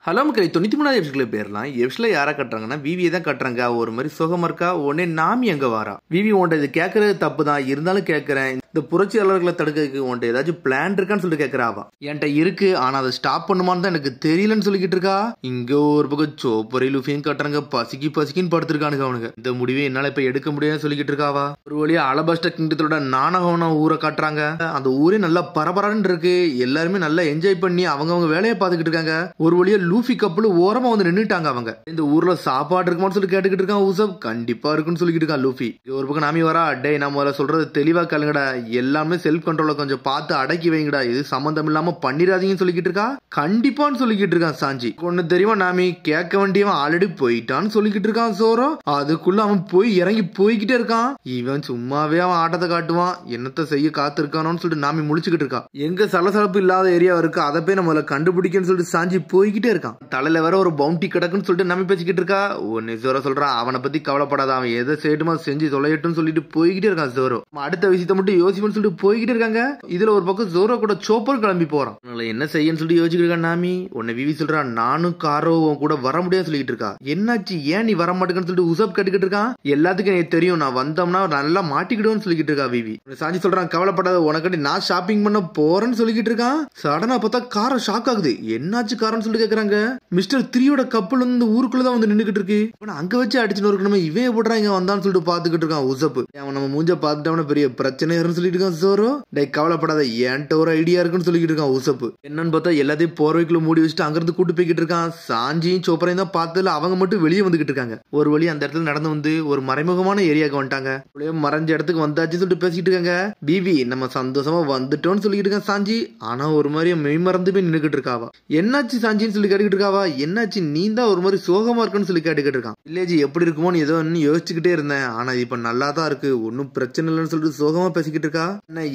Hello மக்களே 93வது எபிசோட்ல போயிடலாம். எபிசோட்ல யாரை கட்டுறாங்கன்னா விவியை தான் கட்டுறாங்க. ஒரு மாதிரி சுகமா இருக்கா. உடனே நாமி அங்க வாரா. விவி உன்ட்ட இது கேட்கறது தப்பு தான், இருந்தாலும் கேட்கறேன். இந்த புரட்சியாளர்களை தடுக்கிறதுக்கு உன்ட்ட ஏதாச்சும் பிளான் இருக்கான்னு சொல்லிட்டு கேட்கறாவா. என்கிட்ட இருக்கு, ஆனா அதை ஸ்டாப் பண்ணுமான்னு தான் எனக்கு தெரியலன்னு சொல்லிக்கிட்டு இருக்கா. இங்க ஒரு பக்கம் சோப்பரை லுஃபியும் கட்டுறாங்க. பசிக்குன்னு படுத்திருக்கானுங்க அவனுங்க. இந்த முடிவை என்னால இப்ப எடுக்க முடியாதுன்னு சொல்லிக்கிட்டு இருக்காவா. ஒரு வழியா அலபாஸ்டர் கிங்டத்தோட நானகவன ஊரை காட்டுறாங்க. அந்த ஊரே நல்லா பரபரன்னு இருக்கு. எல்லாருமே நல்லா என்ஜாய் பண்ணி அவங்க வேலையை பார்த்துக்கிட்டு இருக்காங்க. ஒரு வழியா லூஃபி கப்பல் ஓரமா வந்து நின்னுட்டாங்க. அவங்க இந்த ஊர்ல சாப்பாடு இருக்குமான்னு சொல்லி கேட்டுக்கிட்டு இருக்கான். ஊசப் கண்டிப்பா இருக்குன்னு சொல்லிக்கிட்டு இருக்கான் லூஃபி. ஒரு பக்கம் நாமி வரா. டே நான் முதல்ல சொல்றது தெளிவா கேளுங்கடா, எல்லாமே செல்ஃப் கண்ட்ரோல கொஞ்சம் பார்த்து அடக்கி வைங்கடா, இது சம்பந்தம் இல்லாம பண்ணிடாதீங்கன்னு சொல்லிக்கிட்டு இருக்கா. கண்டிப்பான்னு சொல்லிக்கிட்டு இருக்கான் சாஞ்சி. ஒண்ணு தெரியுமா நாமி, கேட்க வேண்டியவன் ஆல்ரெடி போயிட்டான்னு சொல்லிக்கிட்டு இருக்கான் சோரோ. அதுக்குள்ள அவன் போய் இறங்கி போய்கிட்டே இருக்கான். இவன் சும்மாவே அவன் ஆட்டத்தை காட்டுவான். என்னத்தை செய்ய காத்து இருக்கானோன்னு சொல்லிட்டு நாமி முழிச்சுக்கிட்டு இருக்கான். எங்க சலசலப்பு இல்லாத ஏரியா இருக்கு, அதை போய் நம்ம கண்டுபிடிக்கன்னு சொல்லிட்டு சாஞ்சி போய்கிட்டே இருக்கான். தலையில வேற ஒரு பவுண்டி கிடக்குன்னு சொல்லிட்டு நாமி பேசிக்கிட்டு இருக்கா. ஒன்னு சோரோ சொல்றான், அவனை பத்தி கவலைப்படாத, அவன் எதை செய்யட்டுமா செஞ்சு தொலையட்டும் சொல்லிட்டு போய்கிட்டே இருக்கான் சோரோ. அடுத்த விஷயத்த மட்டும் யோசிப்புன்னு சொல்லிட்டு போய்கிட்டே இருக்காங்க. இதுல ஒரு பக்கம் சோரோ கூட சோப்பர் கிளம்பி போறான். என்ன செய்யன்னு சொல்லிட்டு யோசிச்சுட்டு இருக்கான் நாமி. உன்னை விவி சொல்றான், நானும் காரோ கூட வர முடியாது சொல்லிட்டு இருக்கா. என்னாச்சு, ஏன் நீ வர மாட்டேன்னு சொல்லிட்டு உசப் கேட்டுக்கிட்டு இருக்கான். எல்லாத்துக்கும் எனக்கு தெரியும், நான் வந்தோம்னா நல்லா மாட்டிக்கிடுவேன்னு சொல்லிக்கிட்டு இருக்கா விவி. சாஞ்சி சொல்றான், கவலைப்படாத, உனக்காண்டி நான் ஷாப்பிங் பண்ண போறேன்னு சொல்லிக்கிட்டு இருக்கான். சடனா பார்த்தா காரம் ஷாக் ஆகுது. என்னாச்சு காரன்னு சொல்லிட்டு கேக்குறாங்க. மிஸ்டர் 3யோட கப்பல் வந்து ஊருக்குள்ளதான் வந்து நின்னுக்கிட்டு இருக்கு. அங்க வச்சு அடிச்சுன்னு இருக்கணும், இவன் போடுறான் இங்க வந்தான்னு சொல்லிட்டு பாத்துக்கிட்டு இருக்கான் உசப். அவன் நம்ம மூஞ்ச பாத்துட்டவன பெரிய பிரச்சனை சொல்லிட்டு இருக்கான் சோரோ. டே கவலைப்படாத, என்கிட்ட ஒரு ஐடியா இருக்குன்னு சொல்லிட்டு இருக்கான் உசப். என்னன்னு பார்த்தா எல்லாத்தையும் போர்வைக்குள்ள மூடி வச்சுட்டு அங்கிருந்து கூட்டு போய்கிட்டு இருக்கான். சாஞ்சியும் சோப்பரையும் தான் பார்த்ததுல அவங்க மட்டும் வெளியே வந்துகிட்டு இருக்காங்க. ஒரு வழி அந்த இடத்துல நடந்து வந்து ஒரு மறைமுகமான ஏரியாவுக்கு வந்துட்டாங்க. மறைஞ்ச இடத்துக்கு வந்தாச்சுன்னு சொல்லிட்டு பேசிட்டு இருக்காங்க. பிவி நம்ம சந்தோஷமா வந்துட்டோம்னு சொல்லிட்டு இருக்கான் சாஞ்சி. ஆனா ஒரு மாதிரி மெய் மறந்து போய் நின்னுக்கிட்டு இருக்காவா. என்னாச்சு சாஞ்சின்னு சொல்லி கேட்டுக்கிட்டு இருக்காவா. என்னாச்சு, நீ தான் ஒரு மாதிரி சோகமா இருக்குன்னு சொல்லி கேட்டுக்கிட்டு இருக்கான். வில்லேஜ் எப்படி இருக்குமோன்னு ஏதோ யோசிச்சுக்கிட்டே இருந்தேன், ஆனா இப்ப நல்லா தான் இருக்கு, ஒன்னும் பிரச்சனை இல்லைன்னு சொல்லிட்டு சோகமா பேசிக்கிட்டு இருக்கா.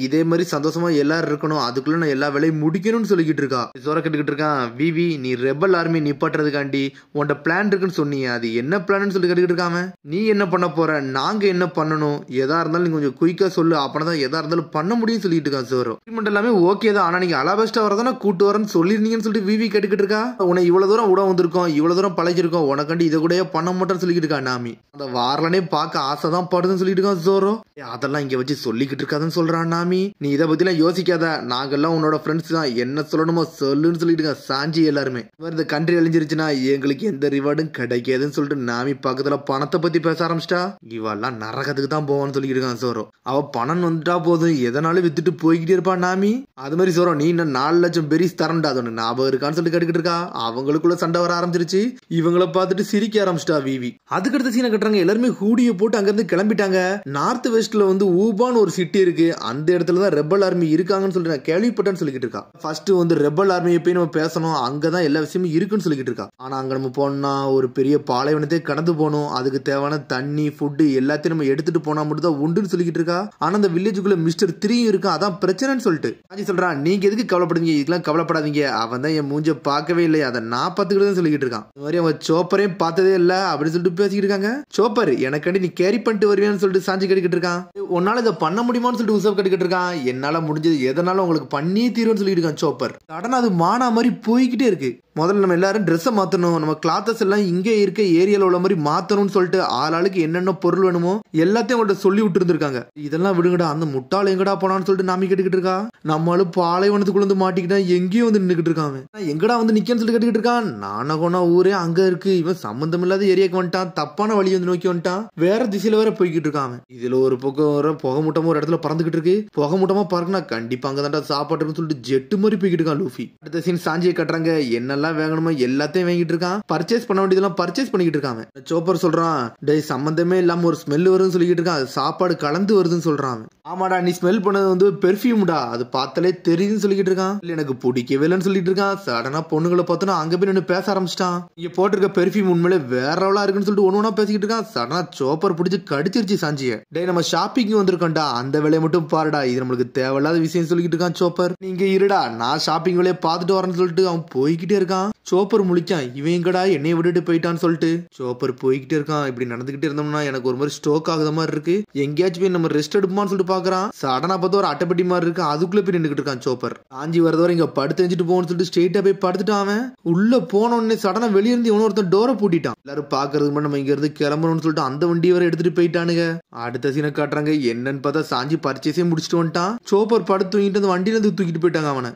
இதே மாதிரி சந்தோஷமா எல்லாரும் இருக்கணும், அதுக்குள்ள நான் எல்லா வேலையும் முடிக்கணும்னு சொல்லிக்கிட்டு இருக்கா. சோர கேட்டுக்கிட்டு இருக்கான். விவி, நீ ரெபல் ஆர்மி நிப்பாட்டுறதுக்காண்டி உன்ட பிளான் இருக்குன்னு சொன்னீங்க, அது என்ன பிளான் சொல்லி கேட்டுக்கிட்டு இருக்காம. நீ என்ன பண்ண போற, நாங்க என்ன பண்ணணும், எதா இருந்தாலும் நீ கொஞ்சம் குயிக்கா சொல்லு, அப்பதான் எதா இருந்தாலும் பண்ண முடியும் சொல்லிட்டு இருக்கான் சோரோ. எல்லாமே ஓகே தான், ஆனா நீங்க அலாபஸ்டா வரதானே கூட்டு வரேன்னு சொல்லிருந்தீங்கன்னு சொல்லிட்டு விவி கேட்டுக்கிட்டு இருக்கா. உன்னை இவ்வளவு தூரம் விட வந்திருக்கோம், இவ்வளவு தூரம் பழகிருக்கோம், உனக்காண்டி இதை கூட பண்ண மாட்டேன்னு சொல்லிக்கிட்டு இருக்கா நாமி. அந்த வாரலனே பார்க்க ஆசைதான் படுதுன்னு சொல்லிட்டு இருக்கான் சோரோ. அதெல்லாம் இங்க வச்சு சொல்லிக்கிட்டு இருக்காதுன்னு சொல்றான் நாமி. நீ இதை பத்தி எல்லாம் யோசிக்காத, நாங்கெல்லாம் உன்னோட ஃப்ரெண்ட்ஸ் தான், என்ன சொல்லணுமோ சொல்லுன்னு சொல்லிட்டு இருக்கான் சாஞ்சி. எல்லாருமே இந்த கண்ட்ரி அழிஞ்சிருச்சுன்னா எங்களுக்கு எந்த ரிவார்டும் கிடைக்காதுன்னு சொல்லிட்டு நாமி பக்கத்துல பணத்தை பத்தி பேச ஆரம்பிச்சிட்டா. இவெல்லாம் நரகத்துக்கு தான் போவான்னு சொல்லிட்டு இருக்கான் சோரோ. அவ பணம் வந்துட்டா போதும், எதனாலும் வித்துட்டு போய்கிட்டே இருப்பான் நாமி. அது மாதிரி சோரோ, நீ இன்னும் 4 லட்சம் பெரிஸ் தரண்டா, அது ஞாபகம் இருக்கான்னு சொல்லி கேட்டுக்கிட்டு இருக்கா. அவங்களுக்குள்ள சண்டை வர ஆரம்பிச்சிருச்சு. இவங்களை பார்த்துட்டு சிரிக்க ஆரம்பிச்சிட்டா விவி. அதுக்கடுத்த சீனை கட்டுறாங்க. எல்லாருமே ஹூடியை போட்டு அங்கிருந்து கிளம்பிட்டாங்க. நார்த் வெஸ்ட்ல வந்து ஊபான்னு ஒரு சிட்டி இருக்கு, அந்த இடத்துல தான் ரெபல் ஆர்மி இருக்காங்கன்னு சொல்லிட்டு நான் கேள்விப்பட்டேன்னு சொல்லிக்கிட்டு இருக்கா. ஃபர்ஸ்ட் வந்து ரெபல் ஆர்மியை போய் நம்ம பேசணும், அங்கதான் எல்லா விஷயமும் இருக்குன்னு சொல்லிக்கிட்டு இருக்கா. ஆனா அங்க நம்ம போனா ஒரு பெரிய பாலைவனத்தை கடந்து போகணும், அதுக்கு தேவையான தண்ணி ஃபுட்டு எல்லாத்தையும் நம்ம எடுத்துட்டு போனா மட்டும் தான் உண்டுன்னு சொல்லிக்கிட்டு இருக்கா. ஆனா அந்த வில்லேஜுக்குள்ள மிஸ்டர் 3 இருக்கா, அதான் பிரச்சனைன்னு சொல்லிட்டு சொல்றான். நீங்க எதுக்கு கவலைப்படுறீங்க, இதுக்கெல்லாம் கவலைப்படாதீங்க, அவன் தான் என் மூஞ்ச பார்க்கவே இல்லை, அதை நான் பார்த்துக்கிட்டு சொல்லிக்கிட்டு இருக்கான். இந்த மாதிரி அவன் சோப்பரையும் பார்த்ததே இல்ல அப்படின்னு சொல்லிட்டு பேசிக்கிட்டு இருக்காங்க. சோப்பர் எனக்காண்டி நீ கேரி பண்ணிட்டு வருவியான்னு சொல்லிட்டு சாஞ்சி கேட்டுக்கிட்டு இருக்கான். உன்னால இதை பண்ண முடியுமான்னு சொல்லிட்டு உசப் கேட்டுக்கிட்டு இருக்கான். என்னால முடிஞ்சது எதனாலும் உங்களுக்கு பண்ணி தீருன்னு சொல்லிட்டு இருக்கான் சோப்பர். சடனா அது மானா மாதிரி போய்கிட்டே இருக்கு. முதல்ல நம்ம எல்லாரும் ட்ரெஸ்ஸை மாத்தணும், நம்ம கிளாத்தஸ் எல்லாம் இங்கே இருக்க ஏரியால உள்ள மாதிரி மாத்தணும்னு சொல்லிட்டு ஆளாளுக்கு என்னென்ன பொருள் வேணுமோ எல்லாத்தையும் அவங்கள்ட்ட சொல்லி விட்டு இருந்திருக்காங்க. இதெல்லாம் விடுங்கடா, அந்த முட்டாள் எங்கடா போனான்னு சொல்லிட்டு நாமி கேட்டுக்கிட்டு இருக்கா. நம்மளும் பாலைவனத்துக்குள்ள வந்து மாட்டிக்கிட்டா எங்கேயும் வந்து நின்றுகிட்டு இருக்காங்க. எங்கடா வந்து நிக்கன்னு சொல்லி கேட்டுக்கிட்டு இருக்கான். நானகோனா ஊரே அங்க இருக்கு, இவன் சம்பந்தம் இல்லாத ஏரியாக்கு வந்துட்டான், தப்பான வழி வந்து நோக்கி வந்துட்டான், வேற திசையில வேற போய்கிட்டு இருக்காங்க. இதுல ஒரு பக்கம் வர புகை மூட்டமா ஒரு இடத்துல பறந்துகிட்டு இருக்கு. புகை மூட்டமா பறக்குனா கண்டிப்பா அங்கதான்டா சாப்பாட்டுன்னு சொல்லிட்டு ஜெட்டு மாதிரி போய்கிட்டு இருக்கான் லூஃபி. அடுத்த சீன் சாஞ்சியை கட்டுறாங்க. என்னெல்லாம் வேணுமோ எல்லாத்தையும் வாங்கிட்டு இருக்கான். பர்ச்சேஸ் பண்ண வேண்டியதெல்லாம் பர்ச்சேஸ் பண்ணிக்கிட்டு இருக்காங்க. சோப்பர் சொல்றான், டே சம்பந்தமே இல்லாம ஒரு ஸ்மெல் வருதுன்னு சொல்லிக்கிட்டு இருக்கான், அது சாப்பாடு கலந்து வருதுன்னு சொல்றான். ஆமாடா, நீ ஸ்மெல் பண்ணது வந்து பெர்ஃபியூம்டா, அது பார்த்தாலே தெரியுதுன்னு சொல்லிக்கிட்டு இருக்கான். இல்ல எனக்கு பிடிக்கவே இல்லைன்னு சொல்லிட்டு இருக்கான். சடனா பொண்ணுங்களை பார்த்தோன்னா அங்க போய் நின்று பேச ஆரம்பிச்சிட்டான். இங்க போட்டிருக்க பெர்ஃபியூம் உண்மையிலே வேற லெவலா இருக்குன்னு சொல்லிட்டு ஒண்ணு பேசிக்கிட்டு இருக்கான். சடனா சோப்பர் பிடிச்சி கடிச்சிருச்சு சாஞ்சிய. டே நம்ம ஷாப்பிங் வந்திருக்கோம்டா, அந்த வேலையை மட்டும் பாருடா, இது நம்மளுக்கு தேவையில்லாத விஷயம் சொல்லிக்கிட்டு இருக்கான் சோப்பர். நீங்க இருடா, நான் ஷாப்பிங் வேலையை பார்த்துட்டு வரேன்னு சொல்லிட்டு அவன் போய்கிட்டே இருக்கான். சோப்பர் முழிக்கான், இவன் எங்கடா என்னைய விட்டுட்டு போயிட்டான்னு சொல்லிட்டு. சோப்பர் போய்கிட்டே இருக்கான். இப்படி நடந்துகிட்டே இருந்தோம்னா எனக்கு ஒரு மாதிரி ஸ்ட்ரோக் ஆகுத மாதிரி இருக்கு, எங்கேயாச்சும் போய் நம்ம ரெஸ்ட் எடுப்போம்னு சொல்லிட்டு பாக்குறான். சடனா பார்த்தா ஒரு அட்டைப்பட்டி மாதிரி இருக்கு, அதுக்குள்ள போய் நின்றுகிட்டு இருக்கான் சோப்பர். காஞ்சி வரதவரை இங்க படுத்து எஞ்சிட்டு போகணும்னு சொல்லிட்டு ஸ்ட்ரெயிட்டா போய் படுத்துட்டான். அவன் உள்ள போன உடனே சடனா வெளியிருந்து இவன ஒருத்தன் டோரை பூட்டிட்டான். எல்லாரும் பாக்குறதுக்கு முன்னாடி நம்ம இங்க இருந்து கிளம்பணும்னு சொல்லிட்டு அந்த வண்டி வரை எடுத்துட்டு போயிட்டானுங்க. அடுத்த சீனை காட்டுறாங்க. என்னன்னு பார்த்தா சாஞ்சி பர்ச்சேஸே முடிச்சுட்டு வந்துட்டான். சோப்பர் படுத்து தூங்கிட்டு அந்த வண்டியில இருந்து தூக்கிட்டு போயிட்டாங்க அவனை.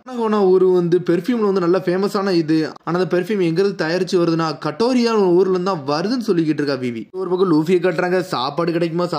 ஒரு பெர்ஃபியூம்ல நல்ல ஃபேமஸான இது. ஆனா அந்த பெர்ஃபியூம் எங்க இருந்து தயாரிச்சு வருதுன்னா கட்டோரியா ஊர்ல இருந்து தான் வருதுன்னு சொல்லிக்கிட்டு இருக்கா விவி. ஒரு பக்கம் லூஃபியை காட்டுறாங்க. சாப்பாடு கிடைக்குமான்னு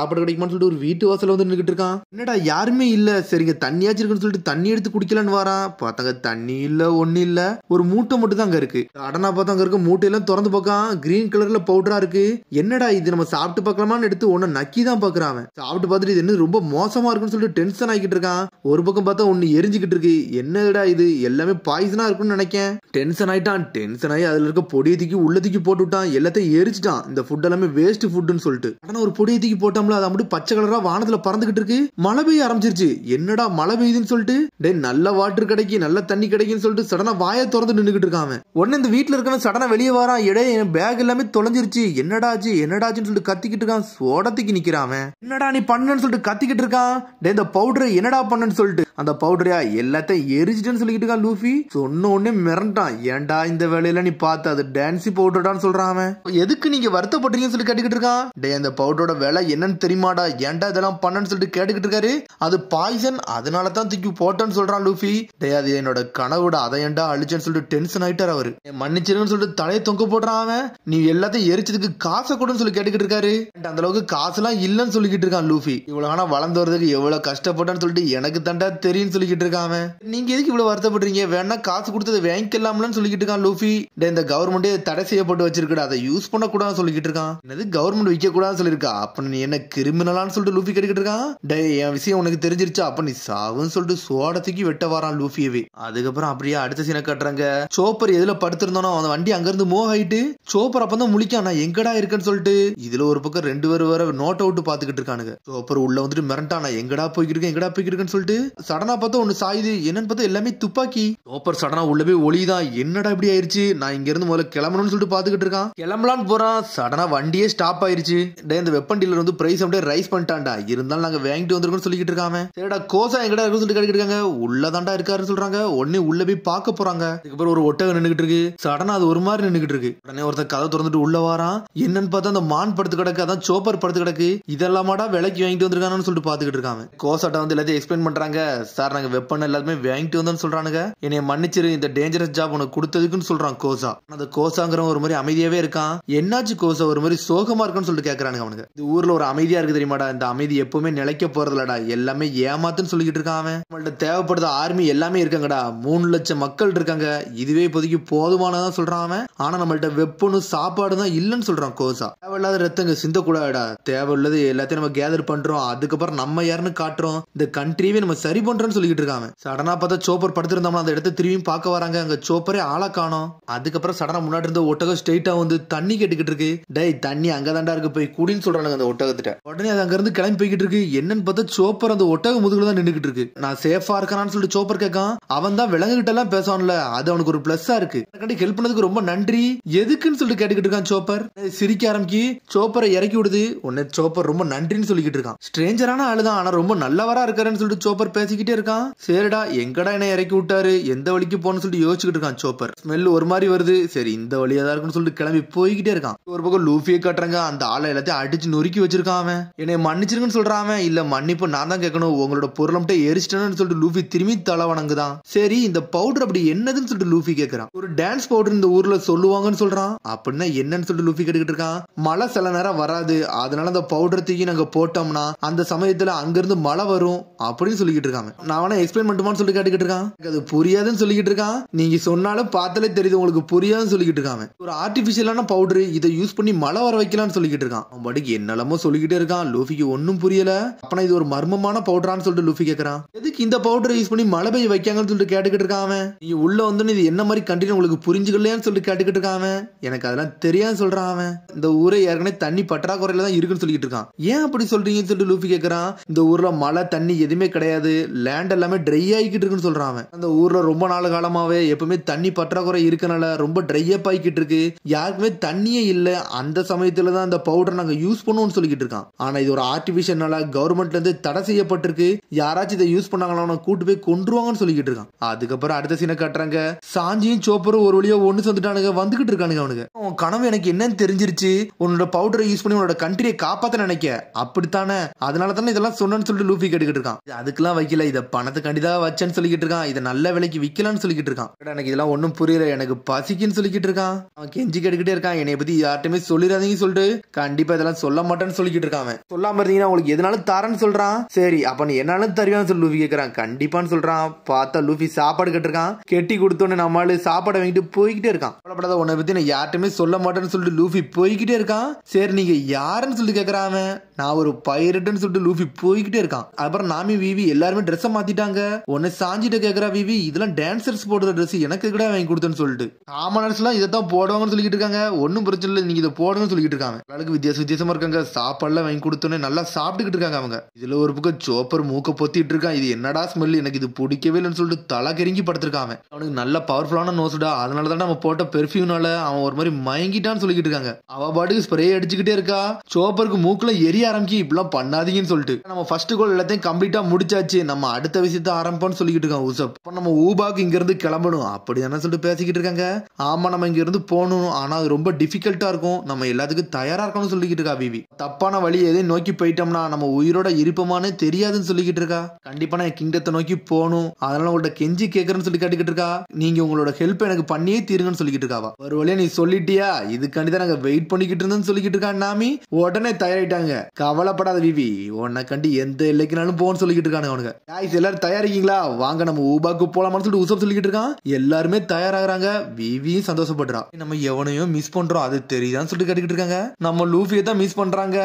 சொல்லிட்டு ஒரு வீட்டு வாசல வந்து நின்னுட்டு இருக்கான். என்னடா யாருமே இல்ல, சரிங்க தண்ணியாச்சு இருக்குன்னு சொல்லிட்டு தண்ணி எடுத்து குடிக்கலான்னு வாரான். பார்த்தாங்க தண்ணி இல்ல, ஒண்ணு இல்ல, ஒரு மூட்டை மட்டும் தான் அங்க இருக்கு. அடனா பார்த்தா அங்க இருக்க மூட்டையெல்லாம் திறந்து பார்க்கான். கிரீன் கலர்ல பவுடரா இருக்கு. என்னடா இது, நம்ம சாப்பிட்டு பார்க்கலாமான்னு எடுத்து ஒன்னு நக்கி தான் பாக்குறான். சாப்பிட்டு பார்த்துட்டு இது என்ன ரொம்ப மோசமா இருக்குன்னு சொல்லிட்டு டென்ஷன் ஆகிட்டு இருக்கான். ஒரு பக்கம் பார்த்தா ஒன்னு எரிஞ்சுக்கிட்டு இருக்கு. என்னடா இது, எல்லாமே பாய்சனா இருக்கும்னு நினைக்கேன். டென்ஷன் ஆயிட்டான். டென்ஷன் ஆகி அதுல இருக்க பொடியை தூக்கி உள்ள தூக்கி போட்டு விட்டான். எல்லாத்தையும் எரிச்சிட்டான். இந்த ஃபுட் எல்லாமே வேஸ்ட் ஃபுட்னு சொல்லிட்டு. ஆனா ஒரு பொடியை தூக்கி போட்டோம்ல, அது அப்படியே பச்சை கலரா வானத்துல பறந்துகிட்டு இருக்கு. மழை பெய்ய ஆரம்பிச்சிருச்சு. என்னடா மழை பெய்யுதுன்னு சொல்லிட்டு டே நல்ல வாட்டர் கிடைக்கு, நல்ல தண்ணி கிடைக்குன்னு சொல்லிட்டு சடனா வாயை திறந்து நின்னுகிட்டு இருக்கான். உடனே இந்த வீட்டுல இருக்கவன் சடனா வெளியே வரான். என் பேக் எல்லாமே தொலைஞ்சிருச்சு, என்னடாச்சுன்னு சொல்லிட்டு கத்திக்கிட்டு இருக்கான். சோடத்துக்கு நிக்கிறான். என்னடா நீ பண்ணுன்னு சொல்லிட்டு கத்திக்கிட்டு இருக்கான். டே இந்த பவுடர் என்னடா பண்ணுன்னு சொல்லிட்டு அந்த பவுடரையா எல்லாத்தையும் எரிச்சிட்டேன்னு சொல்லிக்கிட்டு இருக்கான் லூஃபி. சொன்ன உடனே மிரண்டான். ஏன்டா இந்த வேலையில நீ பார்த்து அது டான்சி பவுடர்டான்னு சொல்றான் அவன். எதுக்கு நீங்க வருத்தப்படுறீங்கன்னு சொல்லி கேட்டுக்கிட்டு இருக்கான். டே அந்த பவுடரோட வேலை என்னன்னு தெரியுமாடா, ஏன்டா இதெல்லாம் பண்ணன்னு சொல்லிட்டு கேட்டுக்கிட்டு இருக்காரு. அது பாய்சன், அதனால தான் தூக்கி போட்டேன்னு சொல்றான் லூஃபி. டே அது என்னோட கனவோட, அதை ஏன்டா அழிச்சேன்னு சொல்லிட்டு டென்ஷன் ஆயிட்டார் அவரு. மன்னிச்சிருன்னு சொல்லிட்டு தலையை தொங்க போடுறான் அவன். நீ எல்லாத்தையும் எரிச்சதுக்கு காசை கொடுன்னு சொல்லி கேட்டுக்கிட்டு இருக்காரு. அந்த அளவுக்கு காசுலாம் இல்லன்னு சொல்லிக்கிட்டு இருக்கான் லூஃபி. இவ்வளவு ஆனா வளர்ந்து வரதுக்கு எவ்வளவு கஷ்டப்பட்டான்னு சொல்லிட்டு எனக்கு தண்டா தெரியும் சொல்லிக்கிட்டு இருக்கான். நீங்க எதுக்கு இவ்வளவு வருத்தப்படுறீங்க, வேணா காசு கொடுத்தது வாங்கிக்கலாம்னு சொல்லிக்கிட்டு இருக்கான் லூஃபி. இந்த கவர்மெண்டே தடை செய்யப்பட்டு வச்சிருக்கா, அதை யூஸ் பண்ண கூடாதுன்னு சொல்லிக்கிட்டு இருக்கான். என்னது கவர்மெண்ட் விற்க கூடாதுன்னு சொல்லிருக்கா, அப்ப நீ என்ன கிரிமினலான்னு சொல்லிட்டு லூஃபி கேட்டுக்கிட்டு இருக்கான். டே என் விஷயம் உனக்கு தெரிஞ்சிருச்சா, அப்ப நீ சாவுன்னு சொல்லிட்டு சோடத்துக்கு வெட்ட வரான் லூஃபியவே. அதுக்கப்புறம் அப்படியே அடுத்த சீனை காட்டுறாங்க. சோப்பர் எதுல படுத்திருந்தானோ அந்த வண்டி அங்க இருந்து மூவ் ஆயிட்டு சோப்பர் அப்பதான் முழிக்கான், நான் எங்கடா இருக்கேன்னு சொல்லிட்டு. இதுல ஒரு பக்கம் ரெண்டு பேரும் வேற நோட் அவுட் பாத்துக்கிட்டு இருக்கானுங்க. சோப்பர் உள்ள வந்துட்டு மிரண்டான், நான் எங்கடா போய்கிட்டு இருக்கேன்னு சொல்லிட்டு. சடனா பார்த்தா ஒன்னு சாயுது. என்னன்னு பார்த்தா எல்லாமே துப்பாக்கி. சோப்பர் சடனா உள்ள போய் ஒளிதான். என்னடா இப்படி ஆயிருச்சு, நான் இங்க இருந்து முதல்ல கிளம்பணும்னு சொல்லிட்டு பாத்துக்கிட்டு இருக்கான். கிளம்பலான்னு போறான். சடனா வண்டியே ஸ்டாப் ஆயிருச்சு. இந்த வெப்பன் டீலர் வந்து பிரைஸ் அப்படியே ரைஸ் பண்ணிட்டான்டா. இருந்தாலும் நாங்க வாங்கிட்டு வந்திருக்கோம்னு சொல்லிக்கிட்டு இருக்காங்க. சரிடா கோசா எங்கடா இருக்குன்னு சொல்லிட்டு கேட்டுக்கிட்டு இருக்காங்க. உள்ளதாண்டா இருக்காருன்னு சொல்றாங்க. உடனே உள்ள போய் பார்க்க போறாங்க. அதுக்கப்புறம் ஒரு ஒட்டகம் நின்னுகிட்டு இருக்கு. சடனா அது ஒரு மாதிரி நின்னுகிட்டு இருக்கு. உடனே ஒருத்தர் கதை திறந்துட்டு உள்ள வாரான். என்னன்னு பார்த்தா அந்த மான் படுத்து கிடக்கு, அதான் சோப்பர் படுத்து கிடக்கு. இதெல்லாமாடா விலைக்கு வாங்கிட்டு வந்திருக்கானு சொல்லிட்டு பாத்துக்கிட்டு இருக்காங்க. கோசாட்ட வந்து எல்லாத்தையும் எக்ஸ்பிளைன் பண்றாங்க. சார் நாங்க வெப்பன் எல்லாருமே வாங்கிட்டு வந்தோம்னு சொல்றானுங்க. என்னைய மன்னிச்சிரு, இந்த டேஞ்சரஸ் ஜாப் உனக்கு கொடுத்ததுக்குன்னு சொல்றான் கோசா. அந்த கோசாங்கிற ஒரு மாதிரி அமைதியாவே இருக்கான். என்னாச்சு கோசா, ஒரு மாதிரி சோகமா இருக்குன்னு சொல்லிட்டு கேக்குறானுங்க அவனுக்கு. இந்த ஊர்ல ஒரு அமைதியா இருக்கு தெரியுமாடா, இந்த அமைதி எப்பவுமே நிலைக்க போறதுலடா, எல்லாமே ஏமாத்துன்னு சொல்லிக்கிட்டு இருக்கான் அவன். நம்மள்ட்ட தேவைப்படுற ஆர்மி எல்லாமே இருக்காங்கடா, 3 லட்சம் மக்கள் இருக்காங்க, இதுவே இப்போதைக்கு போதுமானதான் சொல்றான் அவன். ஆனா நம்மள்ட்ட வெப்பனும் சாப்பாடு தான் இல்லன்னு சொல்றான் கோசா. தேவையில்லாத ரத்தங்க சிந்தக்கூடாடா, தேவையில்லாத எல்லாத்தையும் நம்ம கேதர் பண்றோம், அதுக்கப்புறம் நம்ம யாருன்னு காட்டுறோம், இந்த கண்ட்ரியவே நம்ம சரி பண்றோம்னு சொல்லிக்கிட்டு இருக்காங்க. சடனா பார்த்தா சோப்பர் படுத்திருந்தோம்னா அந்த இடத்த திரும்பி பார்க்க வராங்க. அங்க சோப்பரே ஆளா காணோம். அதுக்கப்புறம் சடனா முன்னாடி இருந்த ஒட்டகம் ஸ்ட்ரெயிட்டா வந்து தண்ணி கேட்டுக்கிட்டு இருக்கு. டேய் தண்ணி அங்கதான்டா இருக்கு, போய் குடின்னு சொல்றாங்க அந்த ஒட்டகத்திட்ட. உடனே அது அங்க இருந்து கிளம்பி போய்கிட்டு இருக்கு. என்னன்னு பார்த்தா சோப்பர் அந்த ஒட்டக முதுகுல தான் நின்னுகிட்டு இருக்கு. நான் சேஃபா இருக்கானு சொல்லிட்டு சோப்பர் கேட்கான். அவன் தான் விலங்குகிட்ட எல்லாம் பேசுவான்ல, அது அவனுக்கு ஒரு பிளஸ்ஸா இருக்கு. எனக்கு ஹெல்ப் பண்ணதுக்கு ரொம்ப நன்றி, எதுக்குன்னு சொல்லிட்டு கேட்டுக்கிட்டு இருக்கான் சோப்பர். சிரிக்க ஆரம்பிக்கி சோப்பரை இறக்கி விடுது. உடனே சோப்பர் ரொம்ப நன்றின்னு சொல்லிக்கிட்டு இருக்கான். ஸ்ட்ரேஞ்சரான ஆளுதான், ஆனா ரொம்ப நல்லவரா இருக்காருன்னு சொல்லிட்டு சோப்பர் பேசிக்கிட்டே இருக்கான். சரிடா எங்கடா என்ன இறக்கி விட்டாரு, எந்த வழிக்கு போன்னு சொல்லிட்டு யோசிச்சுக்கிட்டு இருக்கான் சோப்பர். ஸ்மெல் ஒரு மாதிரி வருது, சரி இந்த வழியா தான் இருக்குன்னு சொல்லிட்டு கிளம்பி போய்கிட்டே இருக்கான். ஒரு பக்கம் லூஃபியை காட்டுறாங்க. அந்த ஆளை எல்லாத்தையும் அடிச்சு நொறுக்கி வச்சிருக்கான் அவன். என்னை மன்னிச்சிருக்குன்னு சொல்றான் அவன். இல்ல மன்னிப்பு நான் தான் கேட்கணும், உங்களோட பொருளை மட்டும் எரிச்சிட்டேன்னு சொல்லிட்டு லூஃபி திரும்பி தலை வணங்குதான். சரி இந்த பவுடர் அப்படி என்னதுன்னு சொல்லிட்டு லூஃபி கேட்கறான். ஒரு டான்ஸ் பவுடர் இந்த ஊர்ல சொல்லுவாங்கன்னு சொல்றான். அப்படின்னா என்னன்னு சொல்லிட்டு லூஃபி கேட்டுக்கிட்டு இருக்கான். மழை சில நேரம் வராது, அதனால அந்த பவுடர் தூக்கி நாங்க போட்டோம்னா அந்த சமயத்துல அங்கிருந்து மழை வரும் அப்படின்னு சொல்லிக்கிட்டு இருக்காங்க. நான் வேணா எக்ஸ்பிளைன் பண்ணுமான்னு சொல்லிட்டு கேட்டுக்கிட்டு இருக்கான். அது புரியாதுன்னு சொல்லிக்கிட்டு இருக்கான். நீங்க சொன்னாலும் பார்த்தாலே தெரியுது உங்களுக்கு புரியாதுன்னு சொல்லிக்கிட்டு இருக்காங்க. ஒரு ஆர்டிபிஷியலான பவுடர், இதை யூஸ் பண்ணி மழை வர வைக்கலாம்னு சொல்லிக்கிட்டு இருக்கான். அவன் பாட்டுக்கு என்னெல்லாமோ சொல்லிக்கிட்டே இருக்கான். லூஃபிக்கு ஒன்னும் புரியல. அப்பனா இது ஒரு மர்மமான பவுடரான்னு சொல்லிட்டு லூஃபி கேட்கறான். எதுக்கு இந்த பவுடரை யூஸ் பண்ணி மழை பெய்ய வைக்காங்கன்னு சொல்லிட்டு கேட்டுக்கிட்டு இருக்கான் அவன். நீ உள்ள வந்து இது என்ன மாதிரி கண்டினியூ உங்களுக்கு புரிஞ்சுக்கலையான்னு சொல்லிட்டு கேட்டுக்கிட்டு இருக்கான் அவன். எனக்கு அதெல்லாம் தெரியாதுன்னு சொல்றான் அவன். இந்த ஊரை ஏற்கனவே தண்ணி பற்றாக்குறையில தான் இருக்குன்னு சொல்லிட்டு இருக்கான். ஏன் அப்படி சொல்றீங்கன்னு சொல்லிட்டு லூஃபி கேட்கறான். இந்த ஊர்ல மழை தண்ணி எதுவுமே கிடையாது, லேண்ட் எல்லாமே ட்ரை ஆகிக்கிட்டு இருக்குன்னு சொல்றான் அவன். அந்த ஊர்ல ரொம்ப நாள் காலமாவே எப்பவுமே தண்ணி பற்றாக்குறை இருக்கனால ரொம்ப ட்ரை அப் ஆகிக்கிட்டு இருக்கு, யாருக்குமே தண்ணியே இல்ல, அந்த சமயத்துல தான் அந்த பவுடர் நாங்க யூஸ் பண்ணுவோம்னு சொல்லிக்கிட்டு இருக்கான். ஆனா இது ஒரு ஆர்டிபிஷியல்னால கவர்மெண்ட்ல இருந்து தடை செய்யப்பட்டிருக்கு, யாராச்சும் இதை யூஸ் பண்ணாங்களா கூட்டு போய் கொன்றுவாங்கன்னு சொல்லிக்கிட்டு இருக்கான். அதுக்கப்புறம் அடுத்த சீனை காட்டுறாங்க, சாஞ்சியும் சோப்பரும் ஒரு வழியா ஒண்ணு சேர்ந்துட்டானுங்க, வந்துகிட்டு இருக்கானுங்க. அவனுக்கு உன் கனவு எனக்கு என்னன்னு தெரிஞ்சிருச்சு, உன்னோட பவுடரை யூஸ் பண்ணி உன்னோட கண்ட்ரியை காப்பாத்த நினைக்க, அப்படித்தானே, அதனால தானே இதெல்லாம் சொன்னு சொல்லிட்டு லூஃபி கேட்டுக்கிட்டு இருக்கான். அதுக்கெல்லாம் வைக்கல, இதை பணத்தை கண்டிதான் வச்சேன்னு சொல்லிக்கிட்டு இருக்கான், இதை நல்ல விலைக்கு விக்கலான்னு சொல்லிக்கிட்டு இருக்கான். எனக்கு இதெல்லாம் ஒன்னும் புரியல, எனக்கு பசிக்குன்னு சொல்லிக்கிட்டு இருக்கான். அவன் கெஞ்சி கேட்டுக்கிட்டே இருக்கான், என்னை பத்தி யார்ட்டுமே சொல்லிடாதீங்கன்னு சொல்லிட்டு கண்டிப்பா இதெல்லாம் சொல்ல மாட்டேன்னு சொல்லிக்கிட்டு இருக்கான். சொல்லாம இருந்தீங்கன்னா உங்களுக்கு எதனாலும் தரேன்னு சொல்றான். சரி அப்ப நீ என்னாலும் தருவான்னு சொல்லி லூஃபி கேட்கறான். கண்டிப்பான்னு சொல்றான். பார்த்தா லூஃபி சாப்பாடு கேட்டிருக்கான். கெட்டி கொடுத்தோன்னு நம்மளால சாப்பாடை வாங்கிட்டு போய்கிட்டே இருக்கான். கவலைப்படாத, உன்னை பத்தி நான் யார்ட்டுமே சொல்ல மாட்டேன்னு சொல்லிட்டு லூஃபி போய்கிட்டே இருக்கான். சரி நீங்க யாருன்னு சொல்லிட்டு கேட்கறான். நான் ஒரு பைரட்னு சொல்லிட்டு லூஃபி போய்கிட்டே இருக்கான். அப்புறம் நாமி விவி எல்லாருமே ட்ரெஸ் மாத்திட்டாங்க. உன்னை சாஞ்சிட்டு கேட்கறா விவி, இதெல்லாம் டான்சர்ஸ் போடுற ட்ரெஸ், எனக்கு கூட வாங்கி கொடுத்தேன்னு சொல்லிட்டு காமனர்ஸ் எல்லாம் இதைத்தான் போடுவாங்கன்னு சொல்லிட்டு இருக்காங்க. ஒன்னும் பிரச்சனை இல்லை, நீங்க இதை போடுங்கன்னு சொல்லிட்டு இருக்காங்க. எல்லாருக்கும் வித்தியாசமா இருக்காங்க. சாப்பாடுலாம் வாங்கி கொடுத்தோன்னே நல்லா சாப்பிட்டுக்கிட்டு இருக்காங்க அவங்க. இதுல ஒரு பக்கம் சோப்பர் மூக்க பொத்திட்டு இருக்கான். இது என்னடா ஸ்மெல், எனக்கு இது பிடிக்கவே இல்லைன்னு சொல்லிட்டு தலை கெருங்கி படுத்திருக்கான். அவனுக்கு நல்ல பவர்ஃபுல்லான நோசுடா, அதனாலதான் நம்ம போட்ட பெர்ஃபியூனால அவன் ஒரு மாதிரி மயங்கிட்டான்னு சொல்லிக்கிட்டு இருக்காங்க. அவ பாட்டுக்கு ஸ்ப்ரே அடிச்சுக்கிட்டே இருக்கா. சோப்பருக்கு மூக்குல எரிய ஆரம்பிக்கி, இப்பெல்லாம் பண்ணாதீங்கன்னு சொல்லிட்டு நம்ம ஃபர்ஸ்ட் கோல் எல்லாத்தையும் கம்ப்ளீட்டா முடிச்சாச்சு, நம்ம அடுத்த விஷயத்த ஆரம்பிப்போம்னு சொல்லிக்கிட்டு இருக்கான் ஊசப். நம்ம ஊபாக்கு இங்க இருந்து கிளம்பணும் அப்படி தானே சொல்லிட்டு பேசிக்கிட்டு இருக்காங்க. ஆமா நம்ம இங்க இருந்து போகணும், ஆனா அது ரொம்ப டிஃபிகல்ட்டா இருக்கும், நம்ம எல்லாத்துக்கும் தயாரா இருக்கணும்னு சொல்லிக்கிட்டு இருக்கா விவி. தப்பான வழி எதையும் நோக்கி போயிட்டோம்னா நம்ம உயிரோட இருப்போமான்னு தெரியாதுன்னு சொல்லிக்கிட்டு இருக்கா. கண்டிப்பா நான் கிங்டத்தை நோக்கி போகணும், அதனால உங்கள்ட்ட கெஞ்சி கேட்கறேன்னு சொல்லி கேட்டுக்கிட்டு இருக்கா. நீங்க உங்களோட ஹெல்ப் எனக்கு பண்ணியே தீருங்கன்னு சொல்லிக்கிட்டு இருக்காவா. ஒரு வழியா நீ சொல்லிட்டியா, இதுக்காண்டிதான் நாங்க வெயிட் பண்ணிக்கிட்டு இருந்தோம்னு சொல்லிக்கிட்டு இருக்கா. நாமி உடனே தயாரிட்டாங்க. கவலைப்படாத விவி, உன்னை கண்டி எந்த எல்லைக்குனாலும் போன்னு சொல்லிக்கிட்டு இருக்கானுங்க அவனுங்க. guys எல்லாரும் தயாரிக்கீங்களா, வாங்க நம்ம ஊபாக்கு போலாமான்னு சொல்லிட்டு உசப் சொல்லிக்கிட்டு இருக்கான். எல்லாருமே தயாராகிறாங்க. விவியும் சந்தோஷப்படுறான். நம்ம எவனையும் மிஸ் பண்றோம் அது தெரியுதான்னு சொல்லிட்டு கேட்டுக்கிட்டு இருக்காங்க. நம்ம லூஃபியை தான் மிஸ் பண்றாங்க.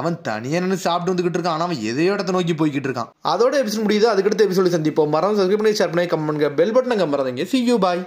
அவன் தனியா நின்று சாப்பிட்டு வந்துகிட்டு இருக்கான், ஆனா அவன் எதையோ இடத்தை நோக்கி போய்கிட்டு இருக்கான். அதோட எபிசோட் முடியுது. அதுக்கடுத்த எபிசோட சந்திப்போம். மறந்து சப்ஸ்கிரைப் பண்ணி ஷேர் பண்ணி கமெண்ட் பண்ணுங்க. பெல் பட்டனை மறந்துங்க. see you bye.